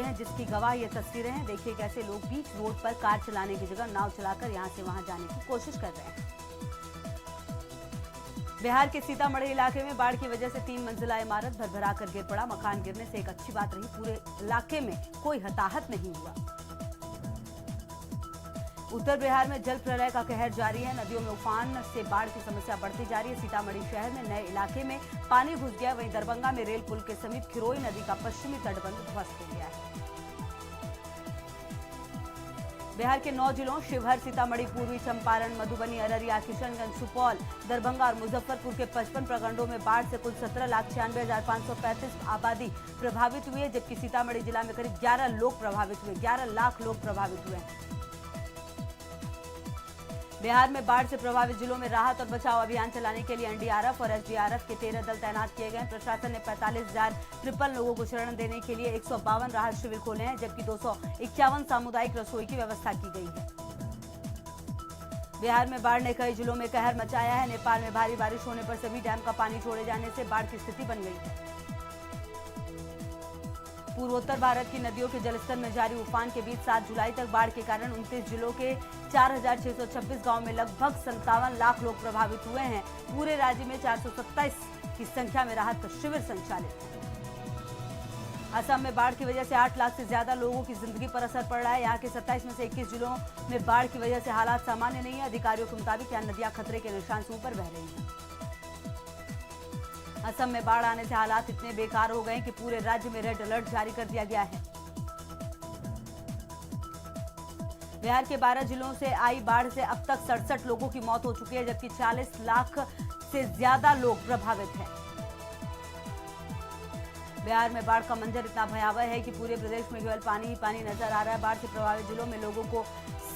हैं, जिसकी गवाह ये तस्वीरें हैं। देखिए कैसे लोग बीच रोड पर कार चलाने की जगह नाव चलाकर यहां से वहां जाने की कोशिश कर रहे हैं। बिहार के सीतामढ़ी इलाके में बाढ़ की वजह से 3 मंजिला इमारत भरभरा कर गिर पड़ा। मकान गिरने से एक अच्छी बात रही, पूरे इलाके में कोई हताहत नहीं हुआ। उत्तर बिहार में जल प्रलय का कहर जारी है। नदियों में उफान से बाढ़ की समस्या बढ़ती जा रही है। सीतामढ़ी शहर में नए इलाके में पानी घुस गया। वहीं दरभंगा में रेल पुल के समीप खिरोई नदी का पश्चिमी तटबंध ध्वस्त हो गया है। बिहार के 9 जिलों शिवहर, सीतामढ़ी, पूर्वी चंपारण, मधुबनी, अररिया, किशनगंज, सुपौल, दरभंगा और मुजफ्फरपुर के 55 प्रखंडों में बाढ़ से कुल 17,96,535 आबादी प्रभावित हुई है, जबकि सीतामढ़ी जिला में करीब 11 लोग प्रभावित हुए 11 लाख लोग प्रभावित हुए हैं। बिहार में बाढ़ से प्रभावित जिलों में राहत और बचाव अभियान चलाने के लिए एनडीआरएफ और एसडीआरएफ के 13 दल तैनात किए गए। प्रशासन ने 45,053 लोगों को शरण देने के लिए 152 राहत शिविर खोले हैं, जबकि 251 सामुदायिक रसोई की व्यवस्था की गई है। बिहार में बाढ़ ने कई जिलों में कहर मचाया है। नेपाल में भारी बारिश होने पर सभी डैम का पानी छोड़े जाने से बाढ़ की स्थिति बन गई है। पूर्वोत्तर भारत की नदियों के जलस्तर में जारी उफान के बीच 7 जुलाई तक बाढ़ के कारण 29 जिलों के 4,626 गांव में लगभग 57 लाख लोग प्रभावित हुए हैं। पूरे राज्य में 427 की संख्या में राहत शिविर संचालित है। असम में बाढ़ की वजह से 8 लाख से ज्यादा लोगों की जिंदगी पर असर पड़ रहा है। यहाँ के 27 में से 21 जिलों में बाढ़ की वजह से हालात सामान्य नहीं है। अधिकारियों के मुताबिक यहाँ नदियां खतरे के निशान से ऊपर बह रही हैं। असम में बाढ़ आने से हालात इतने बेकार हो गए कि पूरे राज्य में रेड अलर्ट जारी कर दिया गया है। बिहार के 12 जिलों से आई बाढ़ से अब तक 67 लोगों की मौत हो चुकी है, जबकि 40 लाख से ज्यादा लोग प्रभावित हैं। बिहार में बाढ़ का मंजर इतना भयावह है कि पूरे प्रदेश में केवल पानी ही पानी नजर आ रहा है। बाढ़ से प्रभावित जिलों में लोगों को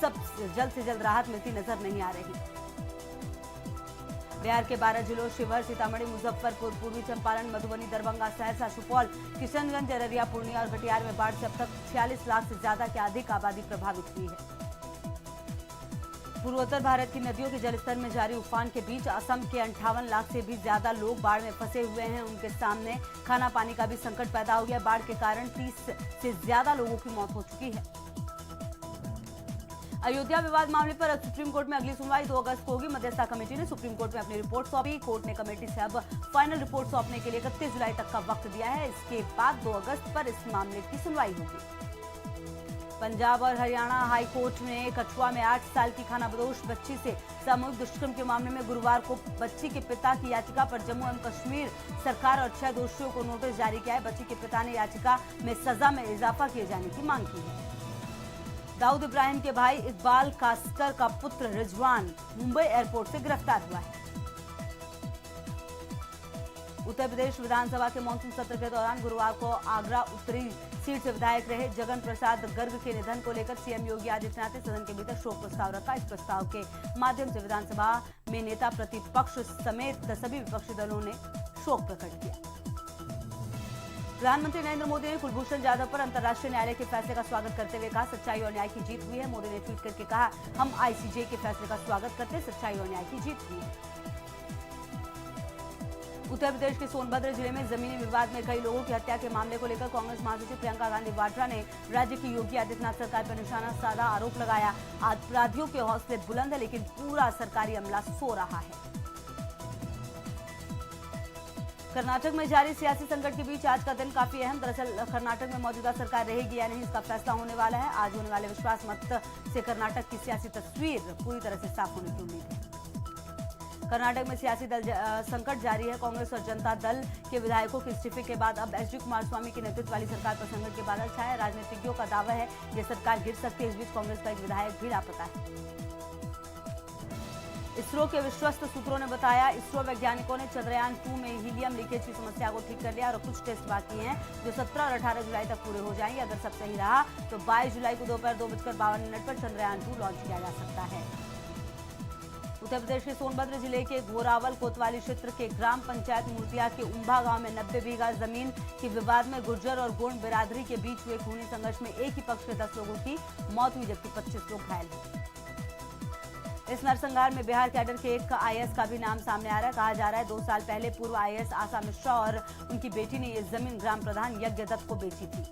जल्द से जल्द राहत मिलती नजर नहीं आ रही। बिहार के 12 जिलों शिवहर, सीतामढ़ी, मुजफ्फरपुर, पूर्वी चंपारण, मधुबनी, दरभंगा, सहरसा, सुपौल, किशनगंज, अररिया, पूर्णिया और कटिहार में बाढ़ से अब तक 46 लाख से ज्यादा के अधिक आबादी प्रभावित हुई है। पूर्वोत्तर भारत की नदियों के जलस्तर में जारी उफान के बीच असम के 58 लाख से भी ज्यादा लोग बाढ़ में फंसे हुए हैं। उनके सामने खाना पानी का भी संकट पैदा हो गया। बाढ़ के कारण 30 से ज्यादा लोगों की मौत हो चुकी है। अयोध्या विवाद मामले पर अब सुप्रीम कोर्ट में अगली सुनवाई 2 अगस्त को होगी। मध्यस्थता कमेटी ने सुप्रीम कोर्ट में अपनी रिपोर्ट सौंपी। कोर्ट ने कमेटी से अब फाइनल रिपोर्ट सौंपने के लिए 31 जुलाई तक का वक्त दिया है। इसके बाद 2 अगस्त पर इस मामले की सुनवाई होगी। पंजाब और हरियाणा हाई कोर्ट ने कठुआ में 8 साल की खानाबदोश बच्ची से सामूहिक दुष्कर्म के मामले में गुरुवार को बच्ची के पिता की याचिका पर जम्मू एवं कश्मीर सरकार और 6 दोषियों को नोटिस जारी किया है। बच्ची के पिता ने याचिका में सजा में इजाफा किए जाने की मांग की है। दाऊद इब्राहिम के भाई इकबाल कास्कर का पुत्र रिजवान मुंबई एयरपोर्ट से गिरफ्तार हुआ है। उत्तर प्रदेश विधानसभा के मानसून सत्र के दौरान गुरुवार को आगरा उत्तरी सीट से विधायक रहे जगन प्रसाद गर्ग के निधन को लेकर सीएम योगी आदित्यनाथ ने सदन के भीतर शोक प्रस्ताव रखा। इस प्रस्ताव के माध्यम से विधानसभा में नेता प्रतिपक्ष समेत सभी विपक्षी दलों ने शोक प्रकट किया। प्रधानमंत्री नरेंद्र मोदी ने कुलभूषण जाधव पर अंतर्राष्ट्रीय न्यायालय के फैसले का स्वागत करते हुए कहा, सच्चाई और न्याय की जीत हुई है। मोदी ने ट्वीट करके कहा, हम आईसीजे के फैसले का स्वागत करते हैं, सच्चाई और न्याय की जीत हुई है। उत्तर प्रदेश के सोनभद्र जिले में जमीनी विवाद में कई लोगों की हत्या के मामले को लेकर कांग्रेस महासचिव प्रियंका गांधी वाड्रा ने राज्य की योगी आदित्यनाथ सरकार पर निशाना साधा आरोप लगाया। अपराधियों के हौसले बुलंद है, लेकिन पूरा सरकारी अमला सो रहा है। कर्नाटक में जारी सियासी संकट के बीच आज का दिन काफी अहम। दरअसल कर्नाटक में मौजूदा सरकार रहेगी या नहीं, इसका फैसला होने वाला है। आज होने वाले विश्वास मत से कर्नाटक की सियासी तस्वीर पूरी तरह से साफ होने की उम्मीद है। कर्नाटक में सियासी दल संकट जारी है। कांग्रेस और जनता दल के विधायकों के इस्तीफे के बाद अब एचडी कुमारस्वामी के नेतृत्व वाली सरकार पर संकट के बादल छाए। राजनीतिज्ञों का दावा है यह सरकार गिर सकती है। इस बीच कांग्रेस का एक विधायक भी लापता है। इसरो के विश्वस्त सूत्रों ने बताया, इसरो वैज्ञानिकों ने चंद्रयान 2 में हीलियम लीकेज की समस्या को ठीक कर लिया और कुछ टेस्ट बाकी हैं जो 17 और 18 जुलाई तक पूरे हो जाएंगे। अगर सब सही रहा तो 22 जुलाई को दोपहर 2:52 पर चंद्रयान 2 लॉन्च किया जा सकता है। उत्तर प्रदेश के सोनभद्र जिले के घोरावल कोतवाली क्षेत्र के ग्राम पंचायत मूर्तिया के उम्भा गांव में 90 बीघा जमीन के विवाद में गुर्जर और गोंड बिरादरी के बीच हुए खूनी संघर्ष में एक ही पक्ष के 10 लोगों की मौत हुई, जबकि 25 लोग घायल हुए। इस नरसंहार में बिहार कैडर के एक आईएएस का भी नाम सामने आ रहा है। कहा जा रहा है 2 साल पहले पूर्व आईएएस आशा मिश्रा और उनकी बेटी ने ये जमीन ग्राम प्रधान यज्ञ दत्त को बेची थी।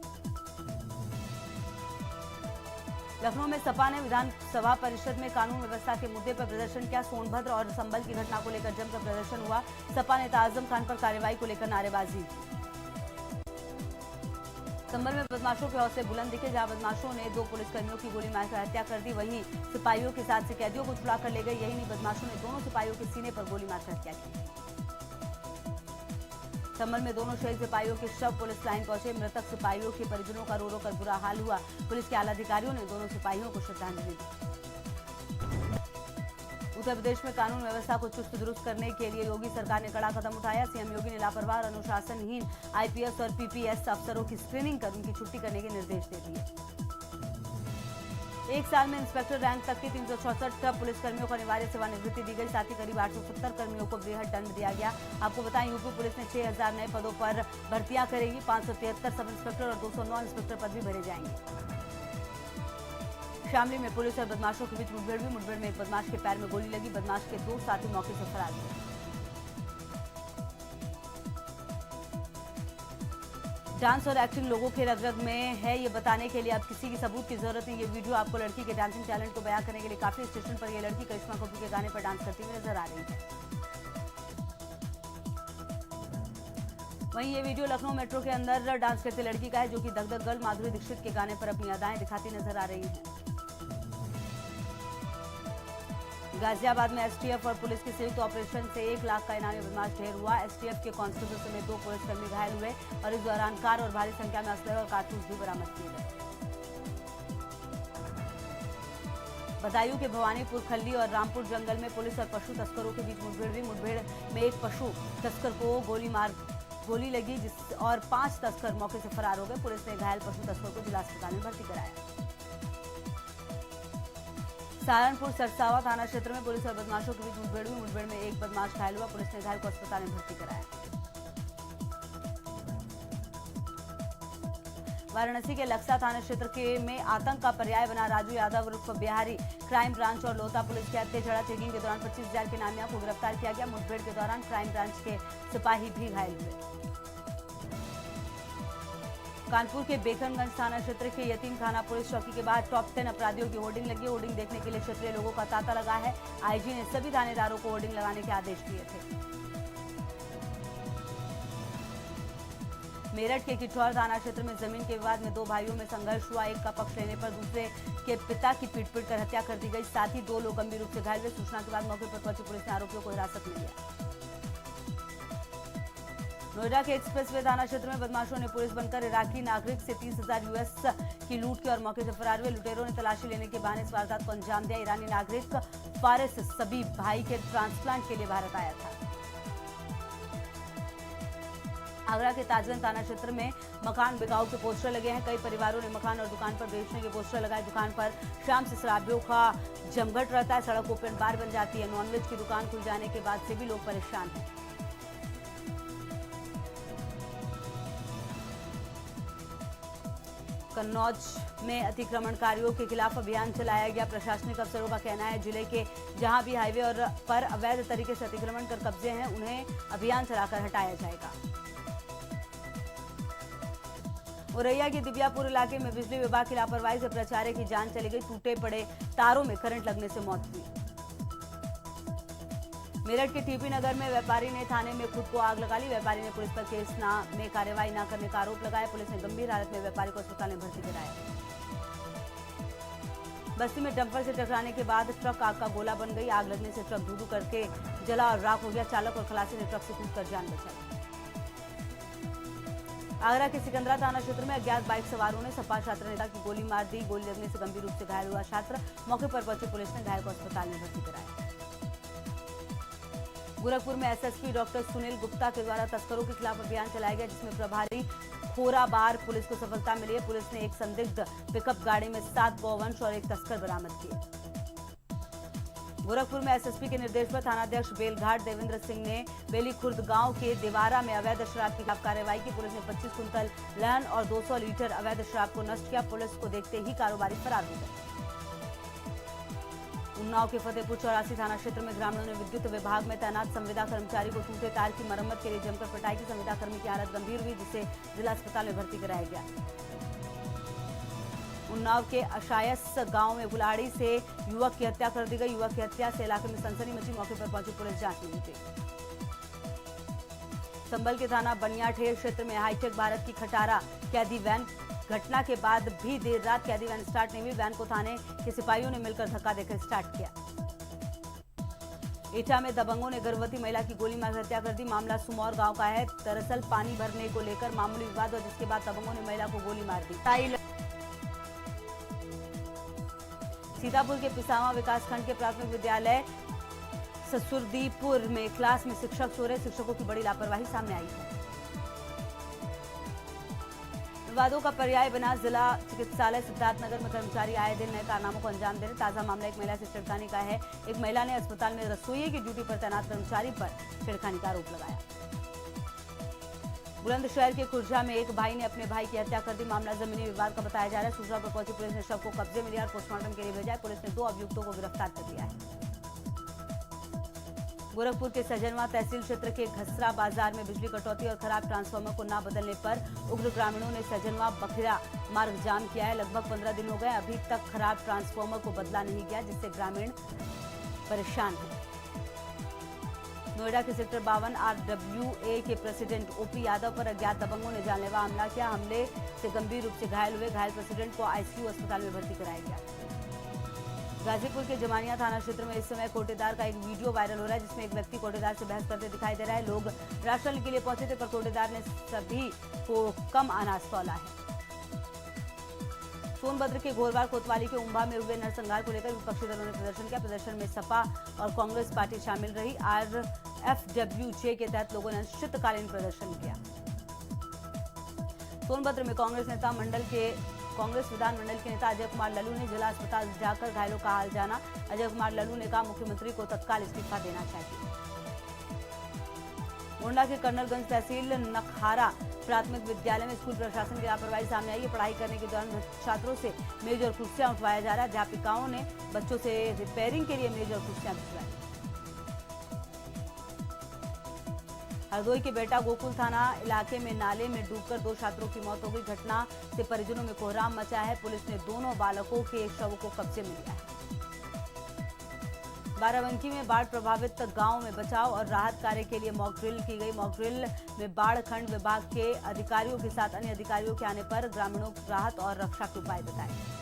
लखनऊ में सपा ने विधानसभा परिषद में कानून व्यवस्था के मुद्दे पर प्रदर्शन किया। सोनभद्र और संभल की घटना को लेकर जमकर प्रदर्शन हुआ। सपा नेता आजम खान पर कार्रवाई को लेकर नारेबाजी। संभल में बदमाशों के हौसले बुलंद दिखे, जहां बदमाशों ने 2 पुलिसकर्मियों की गोली मारकर हत्या कर दी, वहीं सिपाहियों के साथ से कैदियों को छुड़ा कर ले गए। यही नहीं, बदमाशों ने दोनों सिपाहियों के सीने पर गोली मारकर हत्या की। संभल में दोनों शहीद सिपाहियों के शव पुलिस लाइन पहुंचे। मृतक सिपाहियों के परिजनों का रो रो कर बुरा हाल हुआ। पुलिस के आला अधिकारियों ने दोनों सिपाहियों को श्रद्धांजलि दी। उत्तर प्रदेश में कानून व्यवस्था को चुस्त दुरुस्त करने के लिए योगी सरकार ने कड़ा कदम उठाया। सीएम योगी ने लापरवाह और अनुशासनहीन आईपीएस और पीपीएस अफसरों की स्क्रीनिंग कर उनकी छुट्टी करने के निर्देश दे दिए। एक साल में इंस्पेक्टर रैंक तक के 364 पुलिसकर्मियों को अनिवार्य सेवानिवृत्ति दी गई। साथ ही करीब 870 कर्मियों को वृहद दंड दिया गया। आपको बताएं, यूपी पुलिस ने 6000 नए पदों पर भर्तियां करेगी। 573 सब इंस्पेक्टर और 209 इंस्पेक्टर पद भी भरे जाएंगे। शामली में पुलिस और बदमाशों के बीच मुठभेड़ हुई। मुठभेड़ में एक बदमाश के पैर में गोली लगी। बदमाश के 2 साथी मौके से फरार हुए। डांस और एक्टिंग लोगों के रग-रग में है, ये बताने के लिए अब किसी की सबूत की जरूरत नहीं। ये वीडियो आपको लड़की के डांसिंग टैलेंट को बयां करने के लिए काफी। स्टेशन पर ये लड़की करिश्मा कपूर के गाने पर डांस करती हुई नजर आ रही है। वहीं ये वीडियो लखनऊ मेट्रो के अंदर डांस करती लड़की का है, जो कि दग दग गर्ल माधुरी दीक्षित के गाने पर अपनी अदाएं दिखाती नजर आ रही है। गाजियाबाद में एसटीएफ और पुलिस के संयुक्त ऑपरेशन से 1 लाख का इनामी बदमाश ढेर हुआ। एसटीएफ के कांस्टेबल समेत 2 पुलिसकर्मी घायल हुए और इस दौरान कार और भारी संख्या में असलहे और कारतूस भी बरामद किए गए। बदायूं के भवानीपुर खल्ली और रामपुर जंगल में पुलिस और पशु तस्करों के बीच मुठभेड़ हुई। मुठभेड़ में एक पशु तस्कर को गोली लगी और 5 तस्कर मौके से फरार हो गए। पुलिस ने घायल पशु तस्कर को जिला अस्पताल में भर्ती कराया। सहारनपुर सरसावा थाना क्षेत्र में पुलिस और बदमाशों के बीच मुठभेड़ हुई। मुठभेड़ में एक बदमाश घायल हुआ। पुलिस ने घायल को अस्पताल में भर्ती कराया। वाराणसी के लक्सा थाना क्षेत्र में आतंक का पर्याय बना राजू यादव उर्फ बिहारी क्राइम ब्रांच और लोता पुलिस के हत्या झड़ा चेकिंग के दौरान 25,000 के नामिया को गिरफ्तार किया गया। मुठभेड़ के दौरान क्राइम ब्रांच के सिपाही भी घायल हुए। कानपुर के बेकनगंज थाना क्षेत्र के यतीम खाना पुलिस चौकी के बाहर टॉप 10 अपराधियों की होर्डिंग लगी। होर्डिंग देखने के लिए क्षेत्रीय लोगों का तांता लगा है। आईजी ने सभी थानेदारों को होर्डिंग लगाने के आदेश दिए थे। मेरठ के किठौर थाना क्षेत्र में जमीन के विवाद में 2 भाइयों में संघर्ष हुआ। एक का पक्ष लेने पर दूसरे के पिता की पीट कर हत्या कर दी गई। साथ ही 2 लोग गंभीर रूप से घायल हुए। सूचना के बाद मौके पर पहुंची पुलिस ने आरोपियों को हिरासत में लिया। नोएडा के एक्सप्रेसवे थाना क्षेत्र में बदमाशों ने पुलिस बनकर इराकी नागरिक से 30,000 यूएस की लूट की और मौके से फरार हुए। लुटेरों ने तलाशी लेने के बहाने इस वारदात को अंजाम दिया। ईरानी नागरिक फारिस सबीब भाई के ट्रांसप्लांट के लिए भारत आया था। आगरा के ताजगंज थाना क्षेत्र में मकान बिकाऊ के पोस्टर लगे हैं। कई परिवारों ने मकान और दुकान पर बेचने के पोस्टर लगाए। दुकान पर शाम से शराबियों का जमघट रहता है। सड़क ओपन बार बन जाती है। नॉनवेज की दुकान खुल जाने के बाद से भी लोग परेशान हैं। कन्नौज में अतिक्रमणकारियों के खिलाफ अभियान चलाया गया। प्रशासनिक अफसरों का कहना है जिले के जहां भी हाईवे और पर अवैध तरीके से अतिक्रमण कर कब्जे हैं, उन्हें अभियान चलाकर हटाया जाएगा। औरैया के दिव्यापुर इलाके में बिजली विभाग की लापरवाही से प्राचार्य की जान चली गई। टूटे पड़े तारों में करंट लगने से मौत हुई। मेरठ के टीपी नगर में व्यापारी ने थाने में खुद को आग लगा ली। व्यापारी ने पुलिस पर केस में कार्रवाई न करने का आरोप लगाया। पुलिस ने गंभीर हालत में व्यापारी को अस्पताल में भर्ती कराया। बस्ती में डंपर से टकराने के बाद ट्रक आग का गोला बन गई। आग लगने से ट्रक धू-धू करके जला और राख हो गया। चालक और खलासी ने ट्रक से कूदकर जान बचाई। आगरा के सिकंदरा थाना क्षेत्र में अज्ञात बाइक सवारों ने सपा छात्र नेता की गोली मार दी। गोली लगने से गंभीर रूप से घायल हुआ छात्र। मौके पर पहुंची पुलिस ने घायल को अस्पताल में भर्ती कराया। गोरखपुर में एसएसपी डॉक्टर सुनील गुप्ता के द्वारा तस्करों के खिलाफ अभियान चलाया गया, जिसमें प्रभारी खोराबार पुलिस को सफलता मिली है। पुलिस ने एक संदिग्ध पिकअप गाड़ी में 7 गौवंश और 1 तस्कर बरामद किए। गोरखपुर में एसएसपी के निर्देश पर थानाध्यक्ष बेलघाट देवेंद्र सिंह ने बेली खुर्द गांव के देवारा में अवैध शराब के खिलाफ कार्रवाई की। पुलिस ने 25 कुंतल लहन और 200 लीटर अवैध शराब को नष्ट किया। पुलिस को देखते ही कारोबारी फरार हो गए। उन्नाव के फतेहपुर चौरासी थाना क्षेत्र में ग्रामीणों ने विद्युत विभाग में तैनात संविदा कर्मचारी को टूटे तार की मरम्मत के लिए जमकर पिटाई की। संविदा कर्मी की हालत गंभीर हुई, जिसे जिला अस्पताल में भर्ती कराया गया। उन्नाव के अशायस गांव में कुल्हाड़ी से युवक की हत्या कर दी गई। युवक की हत्या से इलाके में सनसनी मची। मौके पर पहुंची पुलिस जांच में जुटी। संभल के थाना बनियाठेर क्षेत्र में हाईटेक भारत की खटारा कैदी वैन। घटना के बाद भी देर रात कैदी वैन स्टार्ट नहीं हुई। वैन को थाने के सिपाहियों ने मिलकर धक्का देकर स्टार्ट किया। एटा में दबंगों ने गर्भवती महिला की गोली मार हत्या कर दी। मामला सुमौर गांव का है। दरअसल पानी भरने को लेकर मामूली विवाद हुआ, जिसके बाद दबंगों ने महिला को गोली मार दी। सीतापुर के पिसावा विकासखंड के प्राथमिक विद्यालय ससुरदीपुर में क्लास में शिक्षक सो रहे। शिक्षकों की बड़ी लापरवाही सामने आई है। विवादों का पर्याय बना जिला चिकित्सालय सिद्धार्थनगर में कर्मचारी आए दिन नए कारनामों को अंजाम दे रहे। ताजा मामला एक महिला से छेड़खानी का है। एक महिला ने अस्पताल में रसोई की ड्यूटी पर तैनात कर्मचारी पर छेड़खानी का आरोप लगाया। बुलंदशहर के खुर्जा में एक भाई ने अपने भाई की हत्या कर दी। मामला जमीनी विवाद का बताया जा रहा है। सूचना पर पहुंची पुलिस ने शव को कब्जे में लिया और पोस्टमार्टम के लिए भेजा। पुलिस ने 2 अभियुक्तों को गिरफ्तार कर लिया है। गोरखपुर के सजनवा तहसील क्षेत्र के घसरा बाजार में बिजली कटौती और खराब ट्रांसफार्मर को न बदलने पर उग्र ग्रामीणों ने सजनवा बखरा मार्ग जाम किया है। लगभग 15 दिन हो गए, अभी तक खराब ट्रांसफार्मर को बदला नहीं गया, जिससे ग्रामीण परेशान हैं। नोएडा के सेक्टर 52 RWA के प्रेसिडेंट OP यादव पर अज्ञात दबंगों ने जानलेवा हमला किया। हमले से गंभीर रूप से घायल हुए। घायल प्रेसिडेंट को ICU अस्पताल में भर्ती कराया गया। गाजीपुर के जमानिया थाना क्षेत्र में इस समय कोटेदार का एक वीडियो वायरल हो रहा है, जिसमें एक व्यक्ति कोटेदार से बहस करते दिखाई दे रहा है। लोग राशन के लिए पहुंचे थे, पर कोटेदार ने सभी को कम अनाज तौला है। सोनभद्र के घोरवार कोतवाली के उम्भा में हुए नरसंहार को लेकर विपक्षी दलों ने प्रदर्शन किया। प्रदर्शन में सपा और कांग्रेस पार्टी शामिल रही। RFWJ के तहत लोगों ने अनिश्चितकालीन प्रदर्शन किया। सोनभद्र में कांग्रेस विधानमंडल के नेता अजय कुमार लल्लू ने जिला अस्पताल जाकर घायलों का हाल जाना। अजय कुमार लल्लू ने कहा, मुख्यमंत्री को तत्काल इस्तीफा देना चाहिए। गोंडा के कर्नलगंज तहसील नखारा प्राथमिक विद्यालय में स्कूल प्रशासन की लापरवाही सामने आई है। पढ़ाई करने के दौरान छात्रों से मेज और कुर्सियां उठवाया जा रहा है। अध्यापिकाओं ने बच्चों से रिपेयरिंग के लिए मेज और कुर्सियां भिजवाई। हरदोई के बेटा गोकुल थाना इलाके में नाले में डूबकर 2 छात्रों की मौत हो गई। घटना से परिजनों में कोहराम मचा है। पुलिस ने दोनों बालकों के शव को कब्जे में लिया है। बाराबंकी में बाढ़ प्रभावित गांव में बचाव और राहत कार्य के लिए मॉक ड्रिल की गई। मॉक ड्रिल में बाढ़ खंड विभाग के अधिकारियों के साथ अन्य अधिकारियों के आने पर ग्रामीणों को राहत और रक्षा के उपाय बताए।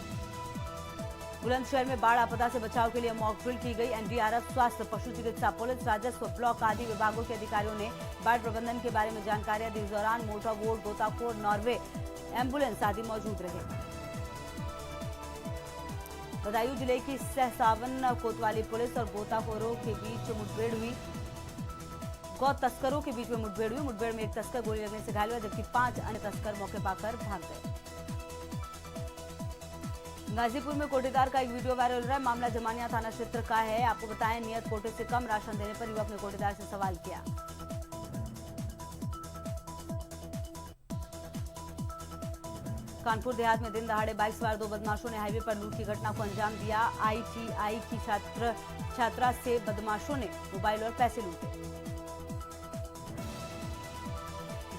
बुलंदशहर में बाढ़ आपदा से बचाव के लिए मॉक ड्रिल की गई। NDRF, स्वास्थ्य, पशु चिकित्सा, पुलिस, राजस्व, ब्लॉक आदि विभागों के अधिकारियों ने बाढ़ प्रबंधन के बारे में जानकारियां दी। इस दौरान मोटर बोट, गोताखोर, नॉर्वे एम्बुलेंस आदि मौजूद रहे। बदायूं जिले की सहसावन कोतवाली पुलिस और गोताखोरों के बीच मुठभेड़ हुई। गौ तस्करों के बीच में मुठभेड़ हुई। मुठभेड़ में एक तस्कर गोली लगने से घायल हुआ, जबकि 5 अन्य तस्कर मौके पाकर भाग गए। गाजीपुर में कोटेदार का एक वीडियो वायरल हो रहा है। मामला जमानिया थाना क्षेत्र का है। आपको बताएं, नियत कोटे से कम राशन देने पर युवक ने कोटेदार से सवाल किया। कानपुर देहात में दिन दहाड़े बाइक सवार 2 बदमाशों ने हाईवे पर लूट की घटना को अंजाम दिया। ITI की छात्रा से बदमाशों ने मोबाइल और पैसे लूटे।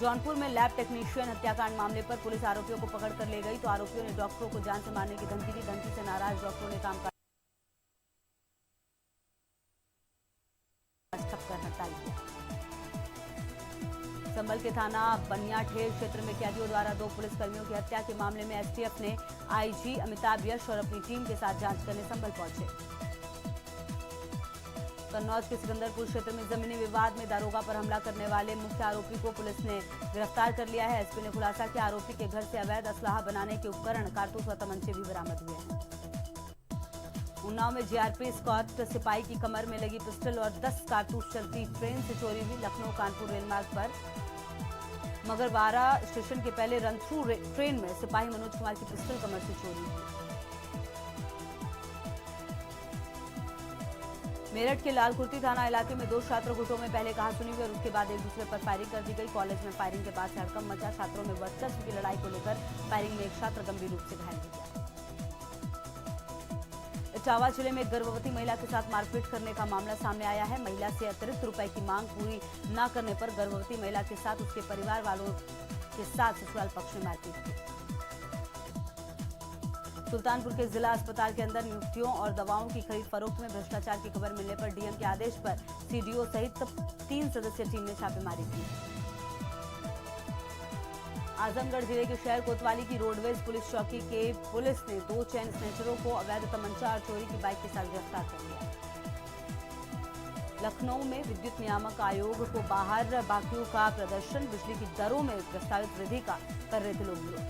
जौनपुर में लैब टेक्नीशियन हत्याकांड मामले पर पुलिस आरोपियों को पकड़ कर ले गई, तो आरोपियों ने डॉक्टरों को जान से मारने की धमकी दी। धमकी से नाराज डॉक्टरों ने कामकाज ठप कर हड़ताल किया। संभल के थाना बनियाठेर क्षेत्र में कैदियों द्वारा 2 पुलिसकर्मियों की हत्या के मामले में STF ने IG अमिताभ यश और अपनी टीम के साथ जांच करने संभल पहुंचे। कन्नौज के सिकंदरपुर क्षेत्र में जमीनी विवाद में दारोगा पर हमला करने वाले मुख्य आरोपी को पुलिस ने गिरफ्तार कर लिया है। SP ने खुलासा किया, आरोपी के घर से अवैध असलाहा बनाने के उपकरण, कारतूस व तमंचे भी बरामद हुए हैं। उन्नाव में GRP स्कॉट सिपाही की कमर में लगी पिस्टल और 10 कारतूस चलती ट्रेन से चोरी हुई। लखनऊ कानपुर रेलमार्ग पर मगरवाड़ा स्टेशन के पहले रन थ्रू ट्रेन में सिपाही मनोज कुमार की पिस्टल कमर से चोरी हुई। मेरठ के लालकुर्ती थाना इलाके में 2 छात्र गुटों में पहले कहासुनी हुई और उसके बाद एक दूसरे पर फायरिंग कर दी गई। कॉलेज में फायरिंग के बाद हड़कंप मचा। छात्रों में वर्चस्व की लड़ाई को लेकर फायरिंग में एक छात्र गंभीर रूप से घायल हो गया। इटावा जिले में गर्भवती महिला के साथ मारपीट करने का मामला सामने आया है। महिला से अतिरिक्त रुपए की मांग पूरी न करने पर गर्भवती महिला के साथ उसके परिवार वालों के साथ ससुराल पक्ष में मारपीट की। सुल्तानपुर के जिला अस्पताल के अंदर नियुक्तियों और दवाओं की खरीद फरोख्त में भ्रष्टाचार की खबर मिलने पर डीएम के आदेश पर सीडीओ सहित 3 सदस्यीय टीम ने छापेमारी की। आजमगढ़ जिले के शहर कोतवाली की रोडवेज पुलिस चौकी के पुलिस ने 2 चेन स्नेचरों को अवैध तमंचा और चोरी की बाइक के साथ गिरफ्तार कर लिया। लखनऊ में विद्युत नियामक आयोग को बाहर बाकियों का प्रदर्शन, बिजली की दरों में प्रस्तावित वृद्धि का कर रहे थे लोग विरोध।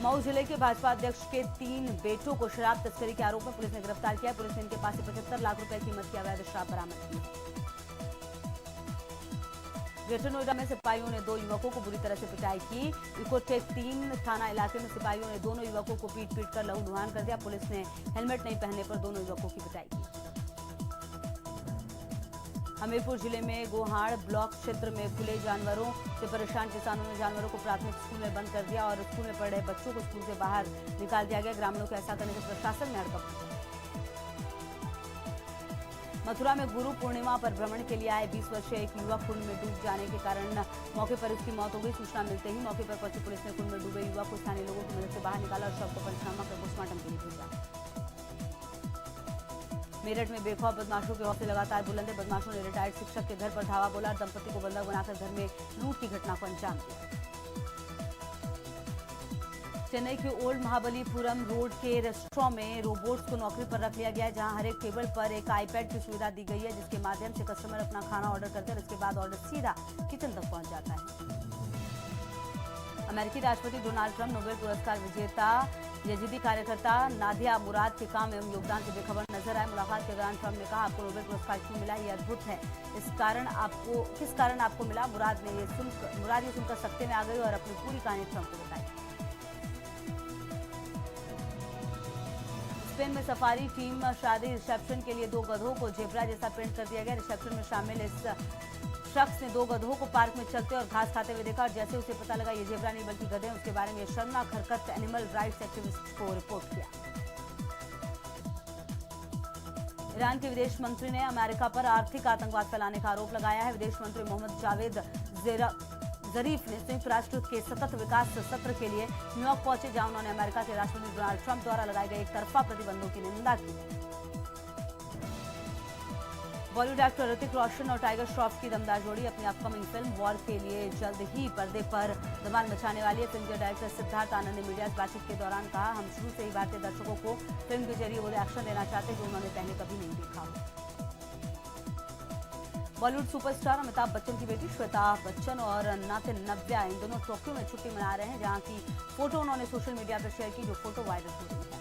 मऊ जिले के भाजपा अध्यक्ष के 3 बेटों को शराब तस्करी के आरोप में पुलिस ने गिरफ्तार किया। पुलिस ने इनके पास से 75 लाख रुपए कीमत की अवैध शराब बरामद की। ग्रेटर नोएडा में सिपाहियों ने 2 युवकों को बुरी तरह से पिटाई की। इकोटेक 3 थाना इलाके में सिपाहियों ने दोनों युवकों को पीट कर लहूलुहान कर दिया। पुलिस ने हेलमेट नहीं पहनने पर दोनों युवकों की पिटाई की। हमीरपुर जिले में गोहाड़ ब्लॉक क्षेत्र में खुले जानवरों से परेशान किसानों ने जानवरों को प्राथमिक स्कूल में बंद कर दिया और स्कूल में पढ़ रहे बच्चों को स्कूल से बाहर निकाल दिया गया। ग्रामीणों को ऐसा करने से प्रशासन में हड़कंप मचा। मथुरा में गुरु पूर्णिमा पर भ्रमण के लिए आए 20 वर्षीय एक युवक कुंड में डूब जाने के कारण मौके पर उसकी मौत हो गई। सूचना मिलते ही मौके पर पहुंची पुलिस ने कुंड में डूबे युवक को स्थानीय लोगों की मदद से बाहर निकाला और शव को पंचनामा कर पोस्टमार्टम के लिए भेजा। मेरठ में बेखौफ बदमाशों के हौसले लगातार बुलंद है। बदमाशों ने रिटायर्ड शिक्षक के घर पर धावा बोला, दंपति को बंधक बनाकर घर में लूट की घटना को अंजाम दिया। चेन्नई के ओल्ड महाबलीपुरम रोड के रेस्टोरेंट में रोबोट्स को नौकरी पर रख लिया गया है, जहां हर एक टेबल पर एक आईपैड की सुविधा दी गई है, जिसके माध्यम से कस्टमर अपना खाना ऑर्डर करते हैं और इसके बाद ऑर्डर सीधा किचन तक पहुंच जाता है। अमेरिकी राष्ट्रपति डोनाल्ड ट्रंप नोबेल पुरस्कार विजेता यजीदी कार्यकर्ता नादिया मुराद के काम एवं योगदान से बेखबर नजर आए। मुलाकात के दौरान ट्रंप ने कहा, आपको नोबेल पुरस्कार क्यों मिला, ये अद्भुत है। किस कारण आपको मिला? मुराद ये सुनकर सख्ते में आ गई और अपनी पूरी कहानी ट्रंप को बताई। स्पेन में सफारी टीम शादी रिसेप्शन के लिए 2 गधों को जेब्रा जैसा पेंट कर दिया गया। रिसेप्शन में शामिल इस शख्स ने 2 गधों को पार्क में चलते और घास खाते हुए देखा और जैसे उसे पता लगा ये जेब्रा नहीं बल्कि गधे हैं, उसके बारे में शर्मनाक हरकत एनिमल राइट्स एक्टिविस्ट को रिपोर्ट किया। ईरान के विदेश मंत्री ने अमेरिका पर आर्थिक आतंकवाद फैलाने का आरोप लगाया है। विदेश मंत्री मोहम्मद जावेद जरीफ ने संयुक्त राष्ट्र के सतत विकास सत्र के लिए न्यूयॉर्क पहुंचे, जहां उन्होंने अमेरिका के राष्ट्रपति डोनाल्ड ट्रंप द्वारा लगाए गए एक तरफा प्रतिबंधों की निंदा की। बॉलीवुड एक्टर ऋतिक रोशन और टाइगर श्रॉफ की दमदार जोड़ी अपनी अपकमिंग फिल्म वॉर के लिए जल्द ही पर्दे पर धमाल मचाने वाली है। फिल्म के डायरेक्टर सिद्धार्थ आनंद ने मीडिया से बातचीत के दौरान कहा, हम शुरू से ही भारतीय दर्शकों को फिल्म के जरिए वो एक्शन देना चाहते जो उन्होंने पहले कभी नहीं देखा हो। बॉलीवुड सुपरस्टार अमिताभ बच्चन की बेटी श्वेता बच्चन और नातिन नव्या इन दोनों टोक्यो में छुट्टी मना रहे हैं, जहां की फोटो उन्होंने सोशल मीडिया पर शेयर की, जो फोटो वायरल हो रही है।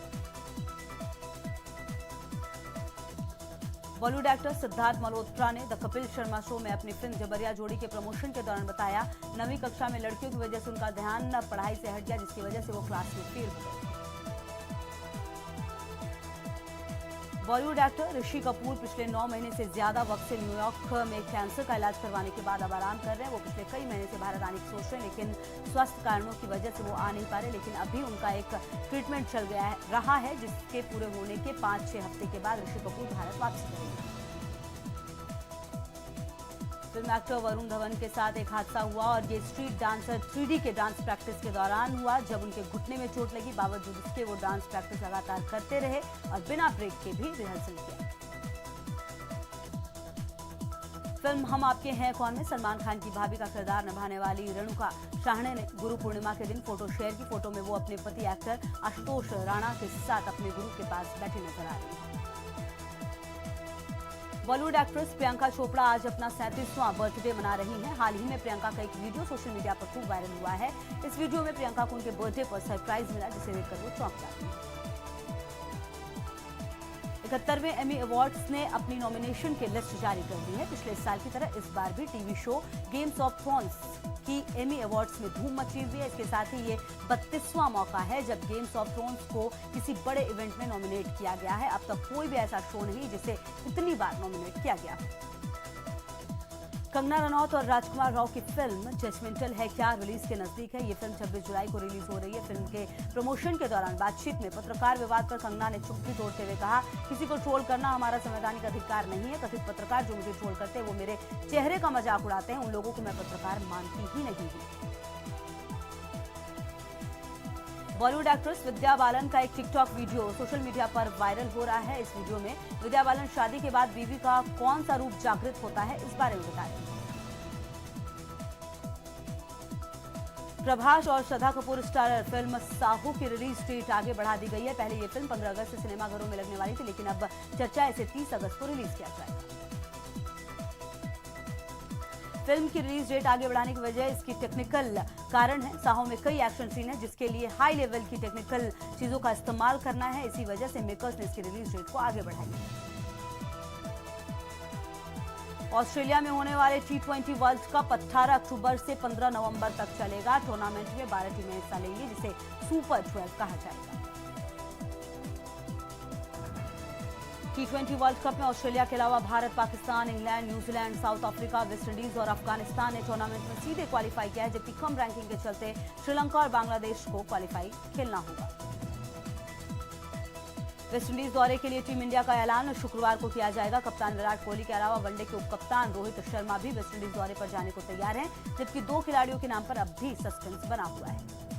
बॉलीवुड एक्टर सिद्धार्थ मल्होत्रा ने द कपिल शर्मा शो में अपनी फिल्म जबरिया जोड़ी के प्रमोशन के दौरान बताया, 9वीं कक्षा में लड़कियों की वजह से उनका ध्यान पढ़ाई से हट गया, जिसकी वजह से वो क्लास में फेल हो गए। बॉलीवुड एक्टर ऋषि कपूर पिछले 9 महीने से ज्यादा वक्त से न्यूयॉर्क में कैंसर का इलाज करवाने के बाद अब आराम कर रहे हैं। वो पिछले कई महीने से भारत आने की सोच रहे हैं, लेकिन स्वास्थ्य कारणों की वजह से वो आ नहीं पा रहे। लेकिन अभी उनका एक ट्रीटमेंट चल रहा है, जिसके पूरे होने के 5-6 हफ्ते के बाद ऋषि कपूर भारत वापसी करेंगे। फिल्म एक्टर वरुण धवन के साथ एक हादसा हुआ और ये स्ट्रीट डांसर 3D के डांस प्रैक्टिस के दौरान हुआ, जब उनके घुटने में चोट लगी। बावजूद इसके वो डांस प्रैक्टिस लगातार करते रहे और बिना ब्रेक के भी रिहर्सल किया। फिल्म हम आपके हैं कौन में सलमान खान की भाभी का किरदार निभाने वाली रेणुका शाहणे ने गुरु पूर्णिमा के दिन फोटो शेयर की। फोटो में वो अपने पति एक्टर आशुतोष राणा के साथ अपने गुरु के पास बैठी नजर आ रही है। बॉलीवुड एक्ट्रेस प्रियंका चोपड़ा आज अपना 37वां बर्थडे मना रही हैं। हाल ही में प्रियंका का एक वीडियो सोशल मीडिया पर खूब वायरल हुआ है। इस वीडियो में प्रियंका को उनके बर्थडे पर सरप्राइज मिला, जिसे देखकर वो चौंक जाती हैं। 71वें एमी अवार्ड्स ने अपनी नॉमिनेशन की लिस्ट जारी कर दी है। पिछले साल की तरह इस बार भी TV show games of thrones की एमी अवार्ड्स में धूम मची हुई है। इसके साथ ही ये 32वां मौका है जब गेम्स ऑफ थ्रोन्स को किसी बड़े इवेंट में नॉमिनेट किया गया है। अब तक कोई भी ऐसा शो नहीं जिसे इतनी बार नॉमिनेट किया गया। कंगना रनौत और राजकुमार राव की फिल्म जजमेंटल है क्या रिलीज के नजदीक है। ये फिल्म 26 जुलाई को रिलीज हो रही है। फिल्म के प्रमोशन के दौरान बातचीत में पत्रकार विवाद पर कंगना ने चुप्पी तोड़ते हुए कहा, किसी को ट्रोल करना हमारा संवैधानिक अधिकार नहीं है। कथित पत्रकार जो मुझे ट्रोल करते हैं वो मेरे चेहरे का मजाक उड़ाते हैं। उन लोगों को मैं पत्रकार मानती ही नहीं हूँ। बॉलीवुड एक्ट्रेस विद्या बालन का एक टिकटॉक वीडियो सोशल मीडिया पर वायरल हो रहा है। इस वीडियो में विद्या बालन शादी के बाद बीवी का कौन सा रूप जागृत होता है, इस बारे में बताएं। प्रभास और श्रद्धा कपूर स्टारर फिल्म साहू की रिलीज डेट आगे बढ़ा दी गई है। पहले ये फिल्म 15 अगस्त से सिनेमाघरों में लगने वाली थी, लेकिन अब चर्चा है इसे 30 अगस्त को रिलीज किया जाएगा। फिल्म की रिलीज डेट आगे बढ़ाने की वजह इसकी टेक्निकल कारण है। साहो में कई एक्शन सीन है जिसके लिए हाई लेवल की टेक्निकल चीजों का इस्तेमाल करना है। इसी वजह से मेकर्स ने इसकी रिलीज डेट को आगे बढ़ाई है। ऑस्ट्रेलिया में होने वाले T20 वर्ल्ड कप 18 अक्टूबर से 15 नवंबर तक चलेगा। टूर्नामेंट में 12 टीमें हिस्सा लेंगी, जिसे सुपर 12 कहा जाएगा। T20 वर्ल्ड कप में ऑस्ट्रेलिया के अलावा Bharat, Pakistan, England, New Zealand, south Africa, West Indies और अफगानिस्तान ने टूर्नामेंट में सीधे क्वालिफाई किया है, जबकि कम रैंकिंग के चलते श्रीलंका और बांग्लादेश को क्वालिफाई खेलना होगा। वेस्ट इंडीज दौरे के लिए टीम इंडिया का ऐलान शुक्रवार को किया जाएगा। कप्तान विराट कोहली के अलावा वनडे के उपकप्तान रोहित शर्मा भी वेस्ट इंडीज दौरे पर जाने को तैयार हैं, जबकि 2 खिलाड़ियों के नाम पर अब भी सस्पेंस बना हुआ है।